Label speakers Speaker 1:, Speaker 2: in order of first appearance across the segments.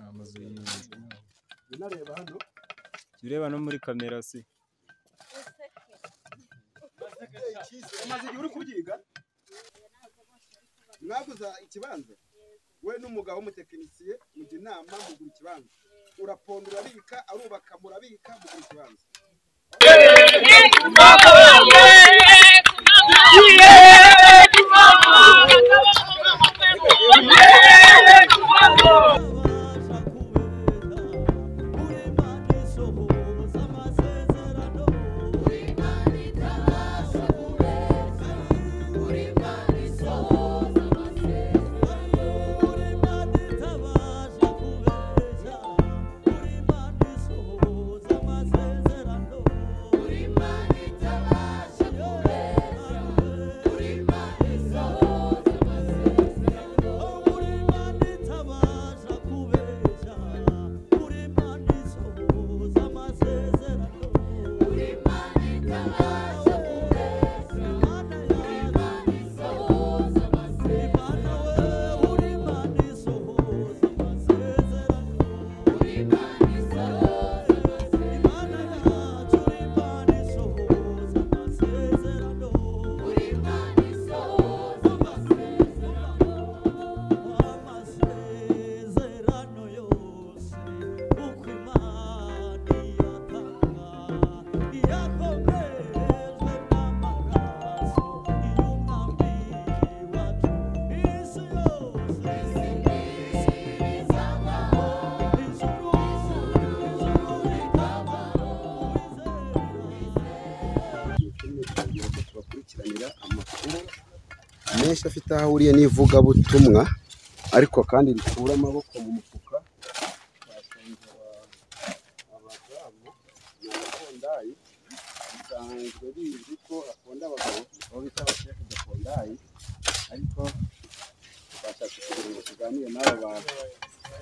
Speaker 1: amazu y'inzu
Speaker 2: binareba hano
Speaker 1: ureba no muri kamera se
Speaker 2: umaze igihe uri kubyiga mwaguza ikibanza we n'umugabo w'umutekinisiye mujya inama mugura ikibanza uraponda urabika arubaka murabika mugura ikibanza menshi afite aho ahuriye n'ivugabutumwa ariko kandi rikura amaboko mu mufuka abadamu n'abakondayi bisanzwe bizwi ko akunda abagabo aho bita abashefu gakondayi ariko bashatse kugira ngo tuganire n'aba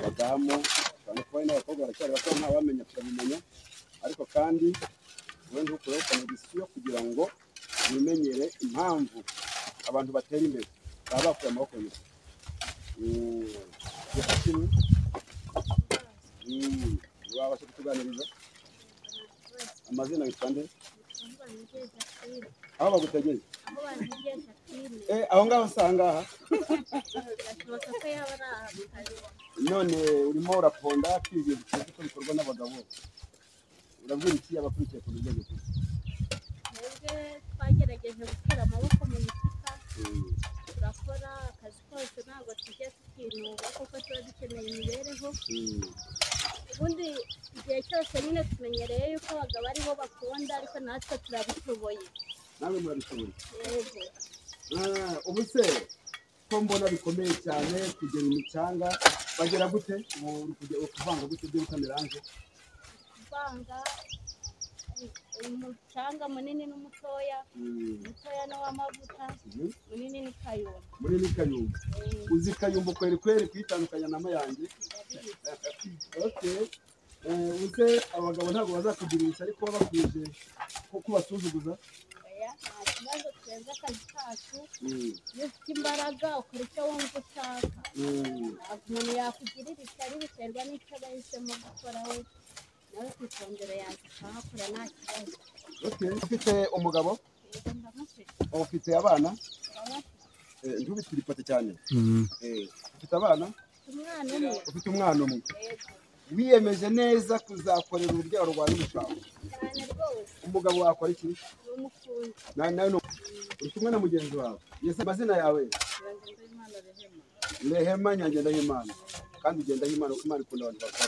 Speaker 2: badamu cyane ko n'abakobwa baracyari bato ntabamenya turabimenya ariko kandi we ntukureho konegisiyo kugira ngo bimenyere impamvu abantu batera imbere baba bakuye amaboko inyuma wabasha kutuganiriza amazina yitwa nde aho bagutegeye aho ngaho usanga aha none urimo uraponda kwiga ibintu ko bikorwa n'abagabo urabwira iki abakurikiye ku buryo bwose
Speaker 3: twagerageje gukura amaboko mu mifuka turakora akazi kose ntabwo tujya tukinuba kuko tuba dukeneye imibereho ubundi igihe cyose nyine tumenyereye yuko abagabo aribo bakunda ariko natwe turabishoboye
Speaker 2: nawe murabishoboye
Speaker 3: yego
Speaker 2: ubu se ko mbona bikomeye cyane kugera imicanga bagera gute kuvanga gute byo bitameranje
Speaker 3: kuvanga umucanga munini n'umutoya mutoya n'uw'amavuta munini ni kayumba
Speaker 2: uzi kayumba kweri kwitandukanya na mayange okay uze abagabo ntabwo bazakugirisha ariko babakwije kuko basuzuguza
Speaker 3: nta kibazo turenze akazi kacu iyo ufite imbaraga ukora icyo wumva ushaka umuntu yakugirira ishyari biterwa n'icyo aba yahisemo gukora we nawe kwitondera yazikahakora nta kibazo
Speaker 2: ufite umugabo ufite abana ntubitire ipati cyane ufite abana ufite umwana umwe wiyemeje neza kuzakorera urubyaro rwa n'umushaka
Speaker 3: cyane rwose
Speaker 2: umugabo wakora iki
Speaker 3: n'umukunzi
Speaker 2: uri kumwe na mugenzi wawe yese amazina yawe Rehema Nyangendahimana kandi ugendahimana kuko Imana ikunda abantu bakora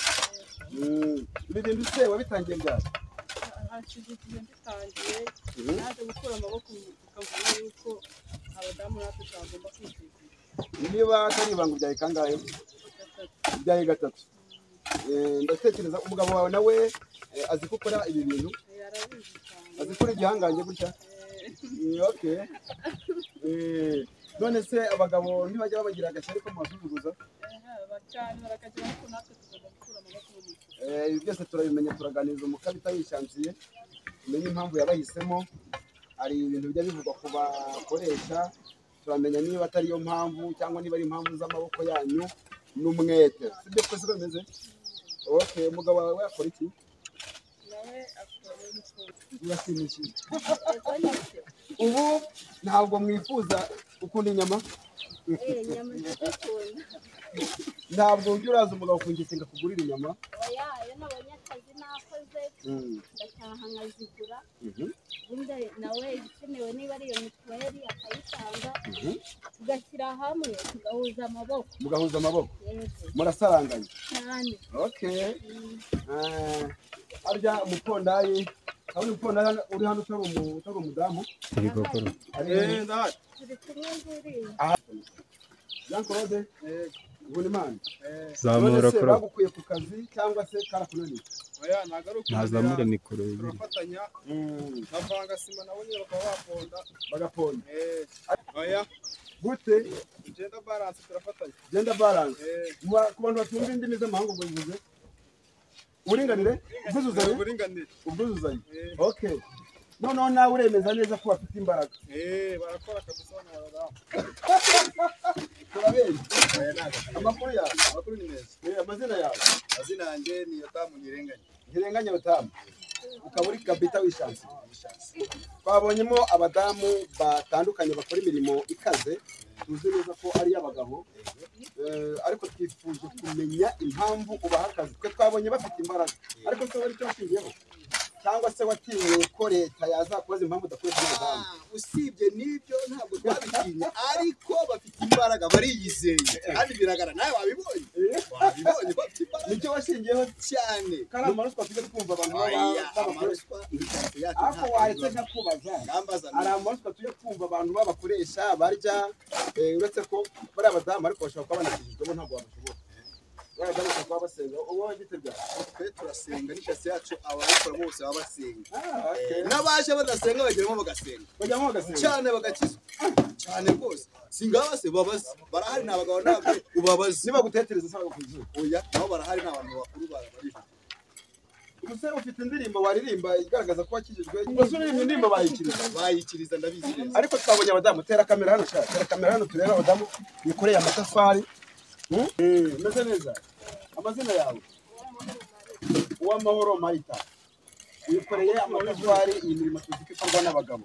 Speaker 2: ibi bintu se wabitangiye byari
Speaker 4: hashize igihe mbitangiye naje gukura amaboko mu mufuka mbona yuko abadamu natwe twagomba kwiteza
Speaker 2: niba atari ibanga byawe kangahe byaye gatatu ndatekereza umugabo wawe nawe azi ko ukora ibi bintu azi ko igihangange gutya okay none se abagabo ntibajya babagira agashyari ko mubasuzuguza
Speaker 4: cyane barakagira ariko natwe tugomba gukura amaboko mu mufuka
Speaker 2: ibi byose turabimenya turaganiriza umukabita yishanziye tumenye impamvu yabahisemo hari ibintu bijya bivugwa ku bakoresha turamenya niba atari yo mpamvu cyangwa niba ari impamvu z'amaboko yanyu n'umwete sibyo twese bameze okay umugabo wawe akora iki
Speaker 4: nawe akora umufuka
Speaker 2: birashimishije ubu ntabwo mwifuza ukunda inyama
Speaker 3: inyama ndazikunda
Speaker 2: ntabwo ujya uraza umugabo kungisenga kugurira inyama
Speaker 3: oya iyo nabonye akazi nakoze ndataha nkazigura ubundi nawe ibikenewe niba ari iyo mituweli akayitanga tugashyira hamwe tugahuza amaboko
Speaker 2: mugahuza amaboko
Speaker 3: yego
Speaker 2: murasaranganya
Speaker 3: cyane
Speaker 2: okay arya umupondayi aho umupondayi uri hano utari umudamu
Speaker 1: ibigokoro
Speaker 2: ndahari
Speaker 3: turi kumwe nguriye
Speaker 2: Jean Claude Bunimana
Speaker 1: zamura koro
Speaker 2: bagukuye ku kazi cyangwa se karakunaniye
Speaker 5: oya nagaruka
Speaker 1: ntazamure mikoro
Speaker 5: turafatanya bavanga sima nabo nyine bakaba
Speaker 2: bagaponda
Speaker 5: oya
Speaker 2: gute
Speaker 5: genda balance turafatanya
Speaker 2: gender balance ku bantu batumva indimi z'amahanga ngo bivuze uburinganire ubwuzuzanye okay noneho nawe uremeza neza ko bafite imbaraga
Speaker 5: barakora kabisa n'abadamu
Speaker 2: turabeshya
Speaker 5: amakuru yawe amakuru ni meza
Speaker 2: amazina yawe
Speaker 5: amazina yanjye ni Yotamu
Speaker 2: Ntirenganya Yotamu ukaba uri kabita w'ishansi twabonyemo abadamu batandukanye bakora imirimo ikaze tuzi neza ko ari iy'abagabo ariko twifuje kumenya impamvu ubaha akazi twe twabonye bafite imbaraga ariko se wari icyo washingiyeho cyangwa se watinye ko leta yazakubaza impamvu udakoresha n'abadamu
Speaker 5: usibye n'ibyo ntabwo twabitinye ariko bafite imbaraga bariyizeye kandi biragaragara nawe wabibonye ko bafite imbaraga
Speaker 2: nicyo washingiyeho
Speaker 5: cyane
Speaker 2: kandi amaruswa tujya twumva abantu
Speaker 5: amaruswa
Speaker 2: ariko wahetse nkakubaza hari amaruswa tujya twumva abantu babakoresha barya uretse ko bari abadamu ariko bashobora kuba banakijijwemo ntabwo babashobora bashobora kuba basenga uwo wagitebya
Speaker 5: twe turasenga n'ishyasi yacu ababikora bose baba basenga n'abaje badasenga bageramo bagasenga cyane bagakizwa cyane rwose singaba se babaze barahari ni abagabo ntabwo ubabaze
Speaker 2: niba gutetereza sawa ku zuba
Speaker 5: oya nabo barahari ni abantu bakuru barabari
Speaker 2: umusore ufite indirimbo waririmba igaragaza ko wakijijwe ubwo uririmba indirimbo
Speaker 5: bayikiriza ndabizi neza
Speaker 2: ariko twabonye abadamu tera kamera hano cyane tera kamera hano turebe abadamu bikoreye amatafari meze neza amazina yawe Uwamahoro Marita wikoreye amatafari iyi mirimo tuzi ko ikorwa n'abagabo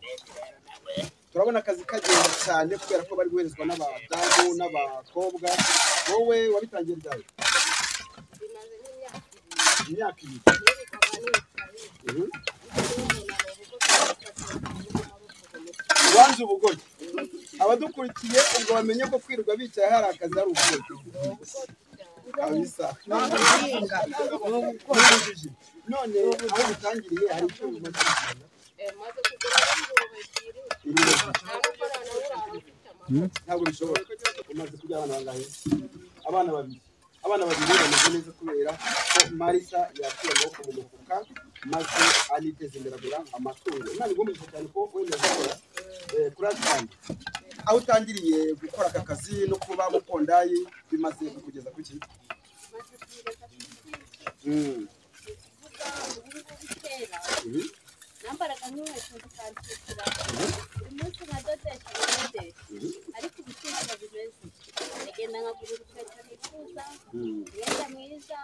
Speaker 2: turabona akazi kagenda cyane kubera ko bari guherezwa n'abadamu n'abakobwa wowe wabitangiye ryari imyaka ibiri wanze ubugoryi abadukurikiye ubwo bamenye ko kwirirwa bicaye hari akazi hari ubugoryi kabisa none aho bitangiriye hari icyo bimaze ntabwo bishoboka umaze kurya abana bangahe abana babiri bameze neza kubera ko Marisa yakira amaboko mu mufuka maze aniteza imbere agura amatungo imana igomba cyane ko wenda gukora kurasana aho utangiriye gukora aka kazi no kuba mupondayi bimaze kugeza ku ki
Speaker 3: nambaraga nk'inkweto zikansukira buri munsi nkadodesha ariko ibicuruzwa bimeze ndagenda nkagura urukweto nifuza umwenda mwiza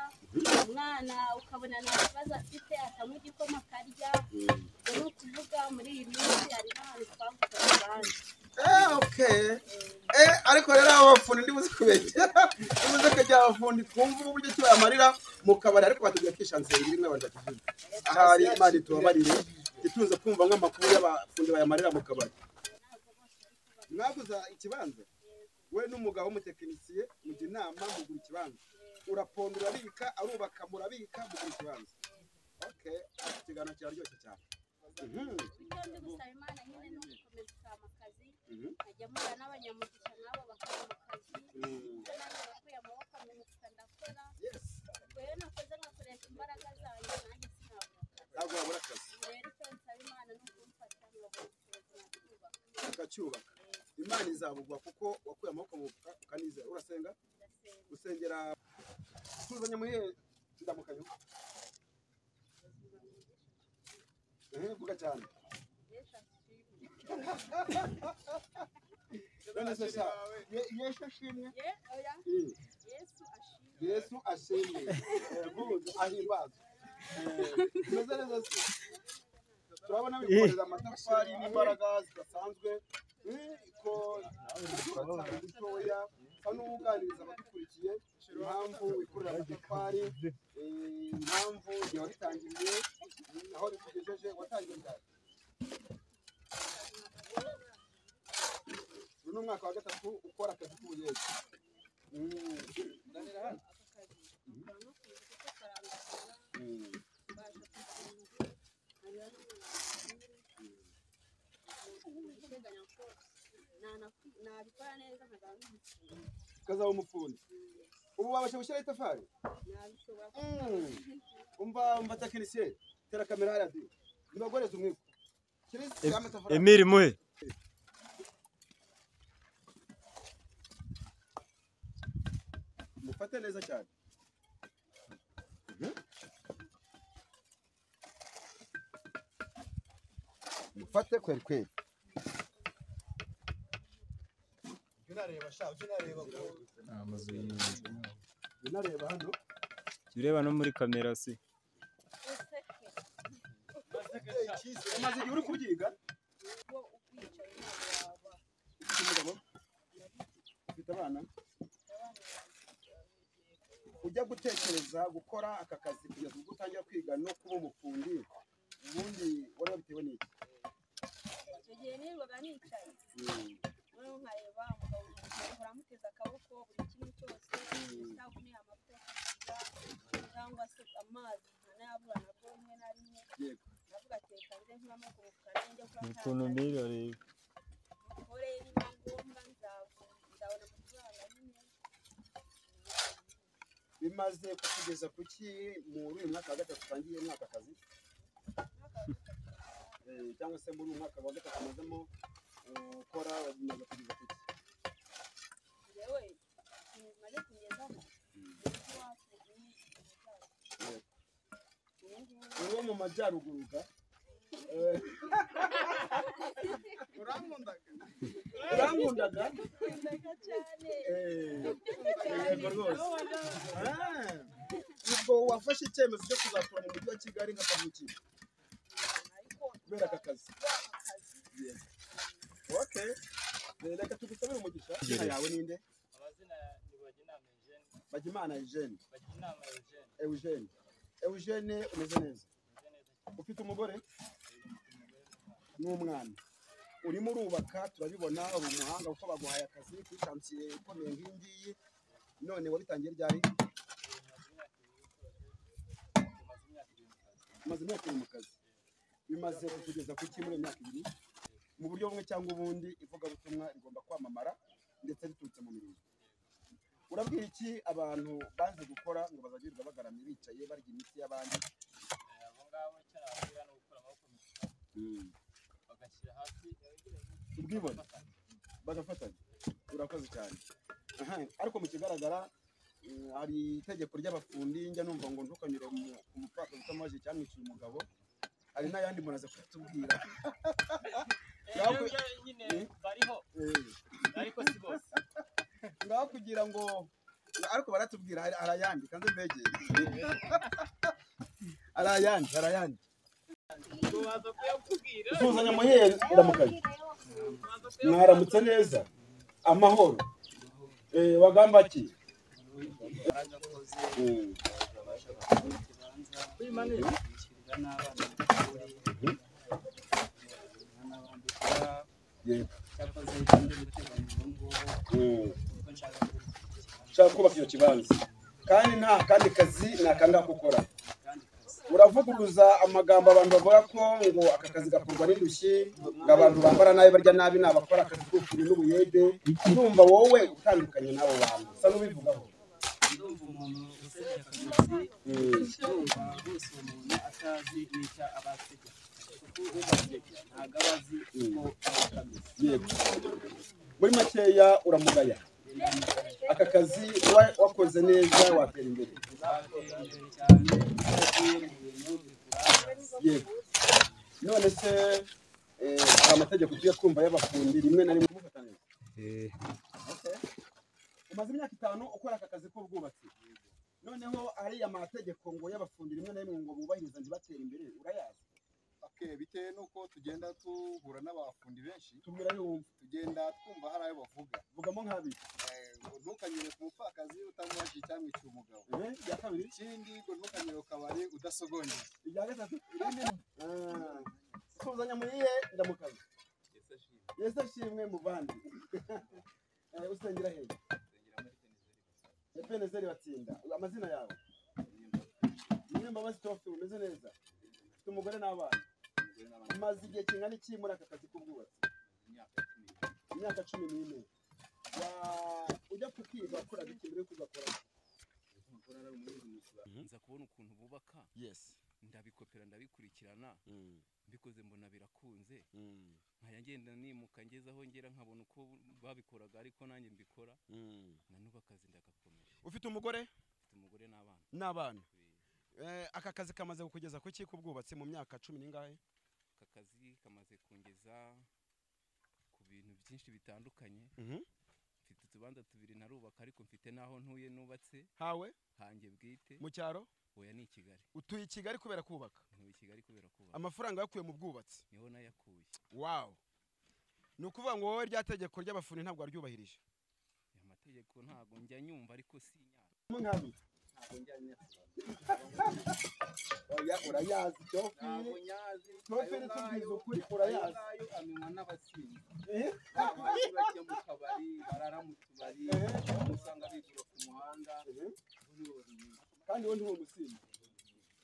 Speaker 3: umwana ukabona nta kibazo afite akanywa igikoma akarya ubwo ni ukuvuga muri iyi minsi hari n'ahantu twavuga abandi
Speaker 2: ariko rero abafundi ndibuze kubegera ndibuze kujya abafundi twumva uburyo ki bayamarira mu kabari ariko batubwira ko ishansiye rimwe barakivuga ahari imana itubabarire ituze kumva nk'amakuru y'abafundi bayamarira mu kabari mwaguza ikibanza we n'umugabo w'umutekinisiye mujya inama mugura ikibanza uraponda urabika arubaka murabika mugura ikibanza ikiganiro kiraryoshye cyane
Speaker 3: icyo ndi gusaba imana nyine ni ugukomeza usaba akazi nkajya mpura n'abanyamugisha nabo bakora mu kazi icyo nanjye bakuye amaboko mu mufuka ndakora ubwo rero nakoze ngakoresha imbaraga zanjye nanjye sinabura akazi rero icyo nsaba imana ni ukumfasha nkabona ubushobozi
Speaker 2: ukacyubaka imana izabugwa kuko wakuye amaboko mu mufuka ukanizera urasenga usengera tuzanye muhe ndamukanyo vuga cyane none se sha Yesu ashimwe
Speaker 4: oya Yesu ashimwe
Speaker 2: buzu ahimbaza meze neza se turabona bikoreza amatafari n'imbaraga zidasanzwe ko bitoya hano uganiriza abadukurikiye impamvu wikorera amatafari impamvu igihe wabitangiriye aho bikugejeje watangiriye uyu ni umwaka wa 3 ukora akazi k'ubuyede ndanira hano kazaba umufundi ubu wabasha gushyiraho itafari umva tekinisiye tera kamera hariya di nibagoreze umwiko
Speaker 1: Emile muhe
Speaker 2: mufate neza cyane mufate kweri kweri
Speaker 1: amazu
Speaker 2: binareba hano
Speaker 1: ureba no muri kamera se
Speaker 2: umaze igihe uri kubyiga ufite abana ujya gutekereza gukora aka kazi kugeza ubwo utangira kwiga no kuba umufundi ubundi wari wabitewe n'iki
Speaker 3: icyo gihe nirirwaga nicaye noneho nkareba umugabo uramuteza akaboko buri kimwe cyose cyangwa amavuta cyangwa se amazi ntanayabura nabwo rimwe na rimwe navuga ati reka nze nkuramo ku bukana njya gukora
Speaker 1: ukuntu ndira reba
Speaker 3: nkore niba ngombwa nzabona amafaranga nyine
Speaker 2: bimaze kukugeza kuki muri uyu mwaka wa 3 utangiye mwaka akazi cyangwa se muri uyu mwaka wa 3 amazemo ukora bimaze kugeza kuki
Speaker 3: yewe maze kugezaho
Speaker 2: uwo mu majyaruguru ga urankundaga
Speaker 3: cyane
Speaker 2: yego rwose ubwo wafashe icyemezo cyo kuzatura mu mujyi wa Kigali nka kavukire kubera aka kazi okay reka tugusabire umugisha izina yawe ninde
Speaker 6: amazina ni
Speaker 2: Bagimana Eugene
Speaker 6: Eugene
Speaker 2: Eugene umeze neza ufite umugore n'umwana urimo urubaka turabibona uri umuhanga kuko baguhaye akazi kuri chantier ikomeye nk'ingiyi none wabitangiye ryari maze imyaka iri mu kazi bimaze kutugeza ku kimwe imyaka 2 mu buryo bumwe cyangwa ubundi ivugabutumwa rigomba kwamamara ndetse biturutse mu mirimo urabwira iki abantu banze gukora ngo bazagirwa bagaramye bicaye barya imiti y'abandi
Speaker 6: abo ngabo cyarabira no gukora amaboko mishya bagashyira hasi
Speaker 2: ubwibone bagafatanya urakoze cyane ariko mu kigaragara hari itegeko ry'abafundi njya numva ngo ntukanyure ku mupaka utamaje cyamwishyura umugabo hari n'ayandi munaze kutubwira
Speaker 6: nyine bariho ariko si bose
Speaker 2: ngaho kugira ngo ariko baratubwira arayandi kandi mbegeye arayandi
Speaker 6: tubaza kuyakubwira
Speaker 2: tuzanya muhere ndamukaye mwaramutse neza amahoro wagamba ki nshaka kubaka iyo kibanza kandi nta kandi kazi nakanga gukora uravuguruza amagambo abantu bavuga ko ngo aka kazi gakorwa n'indushyi ngo abantu bambara nabi barya nabi nabakora akazi k'ubufuri n'ubuyede ndumva wowe utandukanye n'abo bantu usa n'ubivugaho
Speaker 6: ndumva umuntu usebya akazi ndumva bose umuntu atazi n'icyo abasebya kuko ubasebya ntabwo abazi uko
Speaker 2: yego muri makeya uramugaya aka kazi wakoze neza watera imbere
Speaker 6: cyane
Speaker 2: yego none se hari amategeko tugiye kumva y'abafundi rimwe na rimwe kumufata neza umaze imyaka 5 ukora aka kazi k'ubwubatsi noneho ariya mategeko ngo y'abafundi rimwe na rimwe ngo bubahiriza ntibatere imbere urayazi?
Speaker 5: Bitewe nuko tugenda tuhura n'abafundi benshi
Speaker 2: tubwira yumva
Speaker 5: tugenda twumva hari ayo bavuga
Speaker 2: vugamo nk'abiri
Speaker 5: ngo ntukanyure ku mupfakazi utamubajije icyamwiciye umugabo
Speaker 2: ya kabiri
Speaker 5: ikindi ngo ntukanyure ku kabari udasogongeye
Speaker 2: irya gatatu tuzanya muyihe ndamukazi Yesu ashimwe muvandi usengera hehe Ebenezeri Batsinda amazina yawe Nyembabazi Tofi umeze neza ufite umugore n'abana umaze igihe kingana iki muri aka kazi k'ubwubatsi? Imyaka 14 ujya kukiga ukora biki mbere yo kugakora?
Speaker 6: nza kubona ukuntu bubaka ndabikopera ndabikurikirana mbikoze mbona birakunze nkaya ngenda nimuka ngeze aho ngera nkabona uko babikoraga ariko nanjye mbikora nanuba akazi ndagakomeje.
Speaker 2: Ufite umugore?
Speaker 6: Ufite umugore
Speaker 2: n'abana aka kazi kamaze kukugeza ku ki k'ubwubatsi mu myaka 10 n'ingahe?
Speaker 6: Aka kazi kamaze kungeza ku bintu byinshi bitandukanye. Mfite utubanza 2 narubaka ariko mfite naho ntuye nubatse hawe hanjye bwite
Speaker 2: mu cyaro.
Speaker 6: Oya ni Kigali.
Speaker 2: Utuye Kigali kubera kubaka?
Speaker 6: Ntuye Kigali kubera kubaka.
Speaker 2: Amafaranga yakuye mu bwubatsi?
Speaker 6: Niho nayakuye.
Speaker 2: Wow. Nukuvuga ngo wowe rya tegeko ry'abafundi ntabwo aryubahirije?
Speaker 6: Amategeko ntago njya nyumva ariko si nyara.
Speaker 2: Nkabi. Ntago njya nyumva. Oya urayazi Tofi?
Speaker 6: Ntago nyazi.
Speaker 2: Tofi n'itubizo kuri urayazi?
Speaker 6: Ayo amenywa n'abasinzi. Abandi bajya mu kabari barara mu tubari usanga bigura ku muhanda.
Speaker 2: Kandi wowe ntuwo musinzi.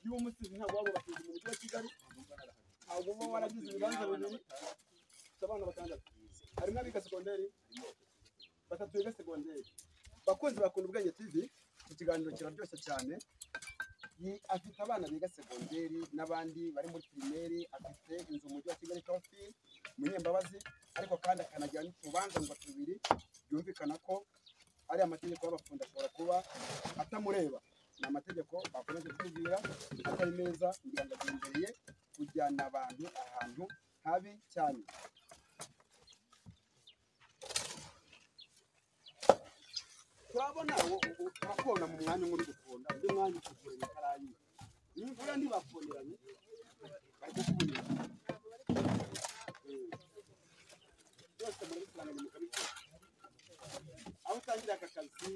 Speaker 2: Iyo umusinzi ntabwo wabo bakiza mu mujyi wa Kigali. Ntabwo bo waragize ibibanza bibiri. Abana 6 harimo abiga segonderi 3 biga segonderi. Bakunzi bakunda Ubwenge TV ikiganiro kiraryoshye cyane. Afite abana biga segonderi n'abandi bari muri primaire, afite inzu mu mujyi wa Kigali Tofi Munyembabazi ariko kandi akanagira n'utubanza ngo 2 byumvikana ko ari amategeko y'abafundi ashobora kuba atamureba. Ni amategeko bakomeje kutubwira atari meza ngira ngo agendereye kujyana abantu ahantu habi cyane. Turabona urakona mu mwanya muri gukunda undi mwanya ukugurira karayi imvura ntibafoneranye bari kukubonera byose muri kuranganya mu kabikora aho utangira aka kazi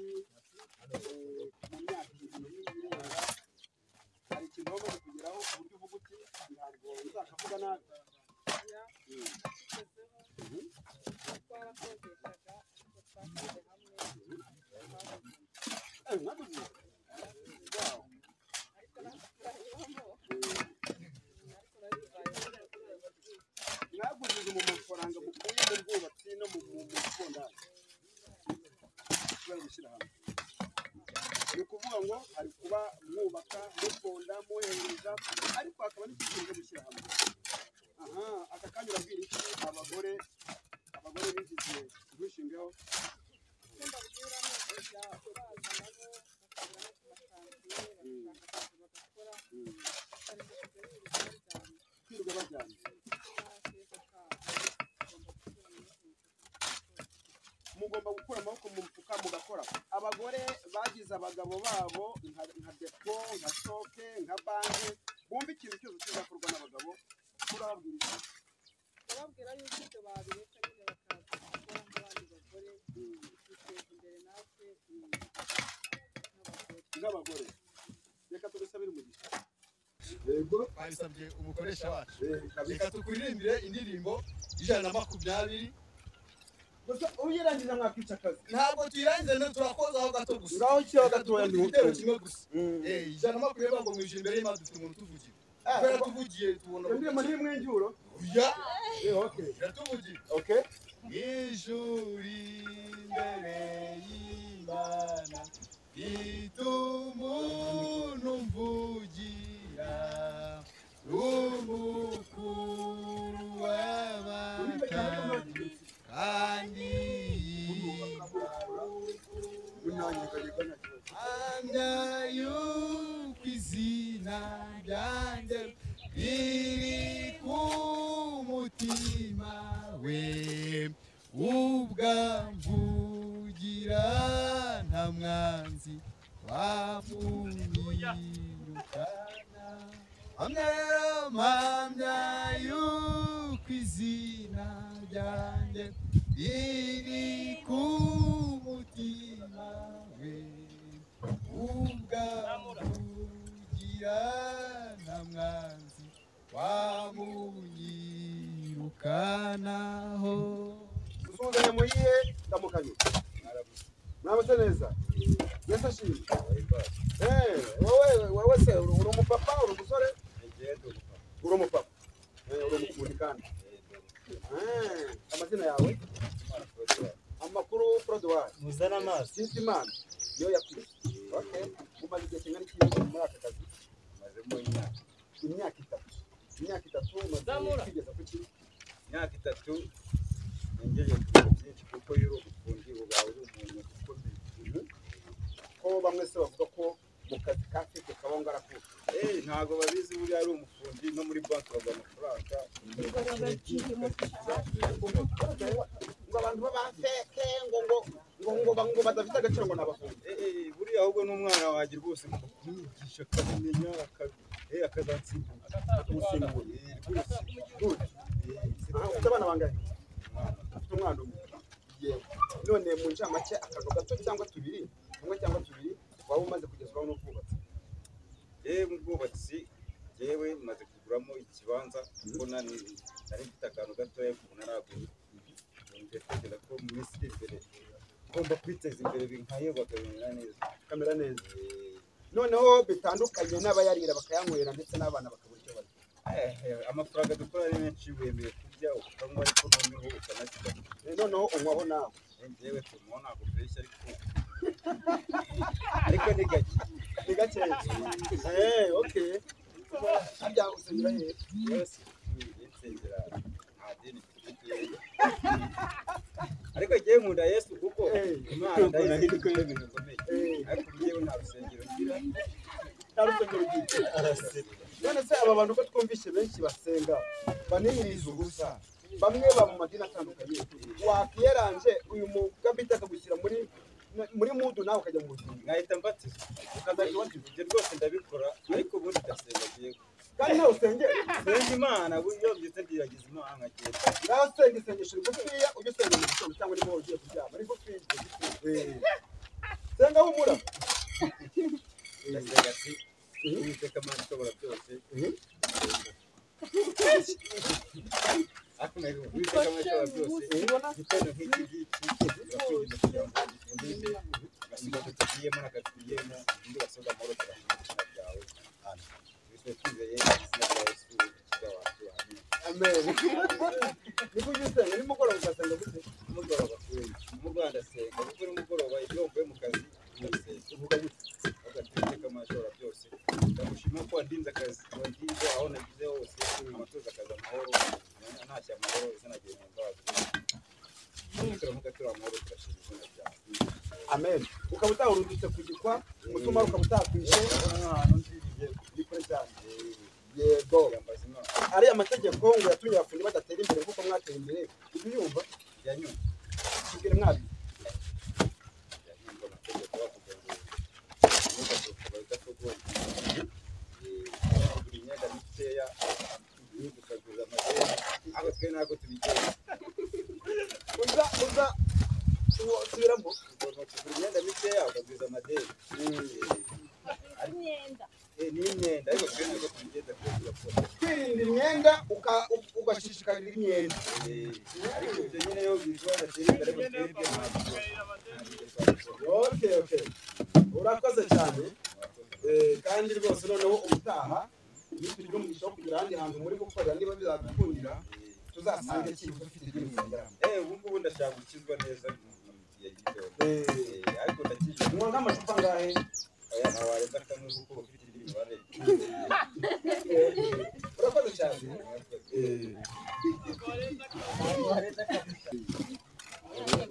Speaker 2: mu myaka 2 hari ikintu wamaze kugeraho ku buryo uvuga uti ntabwo uzakavuga nabi. Mwagujije mu mafaranga mukuye mu bwubatsi no mu bwondani kubera gushyira hamwe. Ni ukuvuga ngo hari kuba mwubaka mufonda muhereza ariko hakaba n'ikindi cyo gushyira hamwe. Aka kanya urabwira iki abagore bigize ubwishingeho? Kwirirwa bajyanye mugomba gukura amaboko mu mufuka mugakora. Abagore bagize abagabo babo nka depo nka stoke nka banki bumva ikintu cyose kizakorwa n'abagabo turababwira yuko ibyo babireka nyine bakaza gukora nk'abandi bagore biteza imbere natwe n'abagore. Reka tugusabire umugisha. Yego
Speaker 5: babisabye umukoresha wacu reka tukuririmbire indirimbo 120.
Speaker 2: gusa uyirangiza mwakwica akazi
Speaker 5: Ntabwo tuyirangiza no turakozaho gato gusa.
Speaker 2: ngaho cyo gatoya ni
Speaker 5: igitero kimwe gusa. 120 bago mu ijimbe y'Imana dufite umuntu tuvugira. Kubera tuvugiye tubona
Speaker 2: ndirimbo ni mwinjuro.
Speaker 5: Oya.
Speaker 2: Okay.
Speaker 5: Tuvugiye.
Speaker 2: Okay.
Speaker 5: Ijuri imbere y'Imana itumuntu mvugira umukuru w'abakandi kandi anda yuko izina ryanjye riri ku mutima we ubwambugira nta mwanzi wamunyirukana mpamya yuko izina ryanjye riri ku mutima we ubwambugira nta mwanzi wamunyirukanaho. Usuzanye muyihe ndamukanyo mwaramutse neza Yesu ashimwe. Wowe se uri umupapa uri umusore? Uri umupapa uri umukundi kandi amazina yawe amakuru Frodouard
Speaker 1: muzana amazi
Speaker 5: sinzi imana niyo yakwiye. Okay, umaze igihe kingana iki muri aka kazi?
Speaker 2: mazemo
Speaker 5: imyaka itatu umaze kwigeza ku kintu?
Speaker 2: imyaka 3 ngejeje ku byinshi kuko yero ubufundi bubawe uri umuntu ukomeye.
Speaker 5: Ko bamwe se bavuga ko mu kazi ka feke kabonga arakuka.
Speaker 2: Ntago babizi buri ari umufundi no muri banki bagwa amafaranga.
Speaker 5: Ngo abantu baba feke ngo badafite agaciro ngo nabafundi.
Speaker 2: Buri ahubwo n'umwana wagira rwose mu kwigisha akamenya akazatsinda
Speaker 5: Akamusimbura. Ufite abana bangahe? Ufite umwana umwe. Yewe. None mu ncamake akago gato cyangwa tubiri, umwe cyangwa tubiri waba umaze kugezwaho no kubatse.
Speaker 2: Mu bwubatsi yewe maze kuguramo ikibanza kuko nari mfite akantu gatoya ku naraguye. Ntekereza ko mu minsi iri imbere ngomba kwiteza imbere binkayo
Speaker 5: bakamera neza. Noneho bitandukanye n'abayarira bakayanywera ndetse n'abana bakabura icyo barya.
Speaker 2: Amafaranga dukora ari menshi wemeye kurya ukanywa ariko noneho ukanakira.
Speaker 5: Noneho unywaho nawe.
Speaker 2: Yewe tumuho ntabwo mbeshya ariko ni gake.
Speaker 5: Okay. Harya usengera hehe?
Speaker 2: Yes, nsengera nta dini mfite. Ariko ngiye nkunda Yesu kuko Imana ndayizi ko ibintu bikomeye. Ariko ngiye nta rusengero ngira.
Speaker 5: None se aba bantu ko twumvishe benshi basenga banihiriza ubusa bamwe ba mu madini atandukanye wakiyeranje uyu mugabita akagushyira muri mudu nawe ukajya mu buzima
Speaker 2: ngahita mbatiza ukazajya ibyo rwose ndabikora ariko ubundi ndasenga ngiye
Speaker 5: kandi nawe usengera
Speaker 2: senga Imana iyo mbyutse ndiragiza Imana nkagenda
Speaker 5: nawe usenga isengesho rigufiya ujye usenga mu gitondo cyangwa nimba ugiye kuryama rigufiya senga humura
Speaker 2: ndasenga ati Uwiteka Mana ishobora byose ariko nayo Uwiteka Mana ishobora byose igitondo nk'iki ngiki urakwinjiza kugira ngo undinde gasigaye tugiyemo n'agatugiyemo undi wasoza amahoro turashimira byawe twizeye izina rya Yesu kiza wacu
Speaker 5: amen. Niko ugisenga nimugoroba ugasenga gute?
Speaker 2: umugoroba umugoroba ndasenga kuko nimugoroba iyo uvuye mu kazi ndasenga
Speaker 5: uvuga gute?
Speaker 2: Uwiteka Mana ishobora byose ndagushima ko wandinze akazi wangize aho nagize hose amatoza akazi amahoro ntashya amahoro izina ryawe mbabazi turamugatura amahoro turashima izina ryawe
Speaker 5: amen. Ukaba utahurudutse kugikwa umutuma ukaba utakwishe
Speaker 2: umwana unziriye
Speaker 5: gikore cyane. Yego.
Speaker 2: yambaza Imana
Speaker 5: Ari amategeko ngo yatumye abafundi badatera imbere kuko mwateye imbere ubiyumva
Speaker 2: yanyuma
Speaker 5: kugire mwabi
Speaker 2: yanyumva amategeko bavuga ngo ntugasohoka udasogoye buri myenda mikeya ukagura amadeni ariko twe ntabwo tubigenza
Speaker 5: uza subiramo
Speaker 2: ugomba kugura imyenda mikeya ukagwiza amadeni
Speaker 3: imyenda
Speaker 2: n'imyenda ariko twe ntabwo tubigenza twe turakora
Speaker 5: kwirinda imyenda ugashishikarira imyenda.
Speaker 2: ariko ibyo nyine yo bizuba batera imbere ariko twebwe ntabwo
Speaker 5: Okay. Urakoze cyane. Kandi rwose noneho ubutaha nitujya mu gisho kugira ahandi hantu muri gukorera niba bizadukundira tuzasange kiri dufite ibyo gusengera.
Speaker 2: ubu ngubu ndashaka gukizwa neza mu gihe gito ariko ndakije
Speaker 5: Mwa n'amacupa ngahe?
Speaker 2: aya ntawareza kamwe kuko ufite imibare
Speaker 5: Urakoze cyane.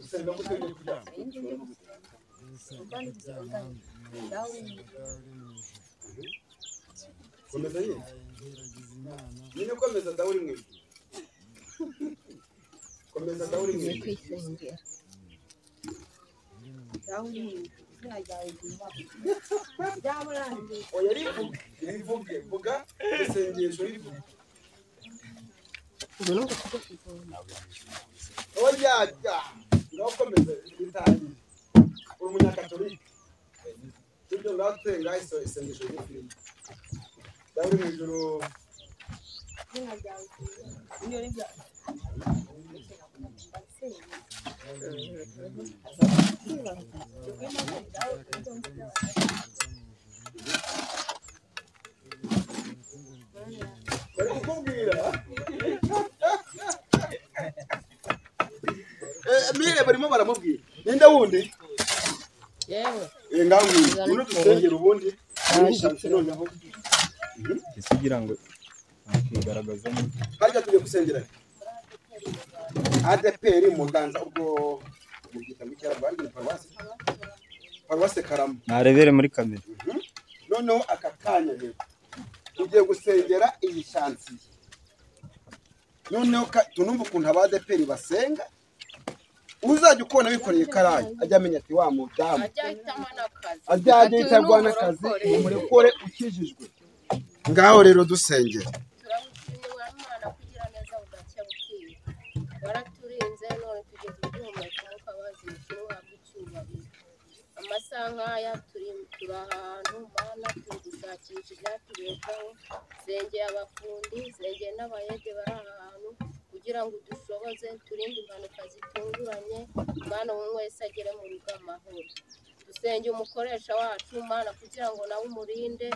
Speaker 5: Usenga gute muri kuryama? Komeza nyine. Nyine komeza dawe uri mu ijuru.
Speaker 2: komeza Dawudi
Speaker 7: Tugiye kwisengera.
Speaker 2: oya rivuge vuga isengesho rivuge
Speaker 7: Ubu nubwo tujya kuvoma.
Speaker 2: oya ngaho komeza bitangiye uri umunyakatolika ibyo ngaho twenga isengesho rivuge Dawudi mu ijuru bari kukubwira mire barimo baramubwira ninde wundi
Speaker 7: Yewe.
Speaker 2: ngaho uno dusengera ubundi nishanse noneho
Speaker 1: kugira ngo nakigaragaza
Speaker 2: harya tugiye gusengera ADPR Muganza ubwo mubyita mu cyara bari ni paruwase Karama
Speaker 1: narebere muri kamera
Speaker 2: noneho aka kanya rero tugiye gusengera iyi shansi noneho tunumva ukuntu aba ADPR basenga uzajya ukubona bikoreye karayi ajya amenya ati wa mudamu ajya ahitamo n'akazi umurekore ukijijwe ngaho rero dusengera
Speaker 7: Turamushimira Imana kugira neza budacya bukiye. Baraturinze none tugeze guhumeka umwuka wazimukira uhabwa icyubahiro. Amasaha nk'aya turi ahantu Mana turi gushakisha ibyatubeshaho. Sengeye abafundi, sengeye n'abayede bari aha hantu kugira ngo dushoboze turinde impanuka zitunguranye. Mana umwe wese agere mu rugo amahoro. Dusenge umukoresha wacu Mana kugira ngo nawe umurinde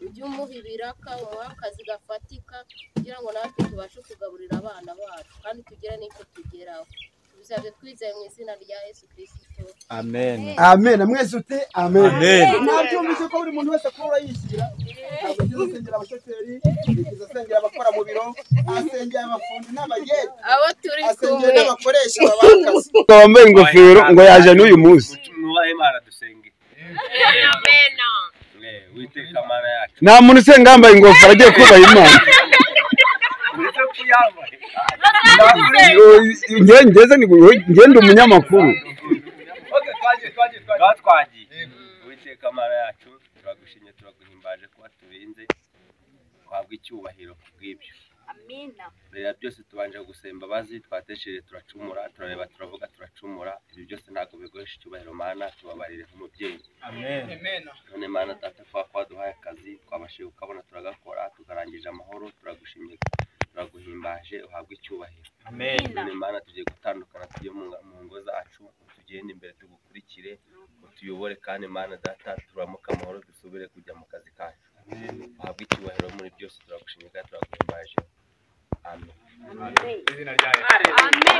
Speaker 7: ujye umuha ibiraka umuha akazi gafatika kugira ngo natwe tubashe kugaburira abana bacu kandi tugere n'icyo tugeraho tubisabye twizeye mu izina rya Yesu Kristo
Speaker 1: amen
Speaker 2: amen mwese ute amen
Speaker 1: Amen.
Speaker 2: nabyumvise ko buri muntu wese akora yishyira ntabwo agiye gusengera abashoferi yagize asengera abakora mu biro asengera abafundi n'abayede
Speaker 7: abo turi
Speaker 2: asengera
Speaker 7: kumwe
Speaker 2: n'abakoresha babakazi
Speaker 8: wambaye ingofero ngo yaje n'uyu munsi
Speaker 9: mwubahe Imana dusenge
Speaker 7: amen
Speaker 9: witeka Mana yacu
Speaker 8: nta muntu usenga yambaye ingofero agiye kubaha Imana
Speaker 9: uretse kuyambaye
Speaker 8: ngende umunyamakuru
Speaker 9: twagiye witeka Mana yacu turagushimye turaguhimbaje kuba turinze twabwa icyubahiro kubw'ibyo
Speaker 3: Amina.
Speaker 9: rero byose tubanje gusaba imbabazi twatesheje turacumura turareba turavuga turacumura ibyo byose ntabwo bigohesha icyubahiro Mana tubabarire nk'umubyeyi
Speaker 1: amen
Speaker 9: none Mana data twaduhaye akazi twabashije ukabona turagakora tukarangije amahoro turagushimye turaguhimbaje uhabwe icyubahiro
Speaker 1: amen
Speaker 9: none Mana tugiye gutandukana tujye mu ngo zacu tugende imbere tugukurikire utuyobore kandi Mana data turamuka amahoro dusubire kujya mu kazi kacu uhabwe icyubahiro muri byose turagushimye kandi turaguhimbaje amen
Speaker 3: Amen.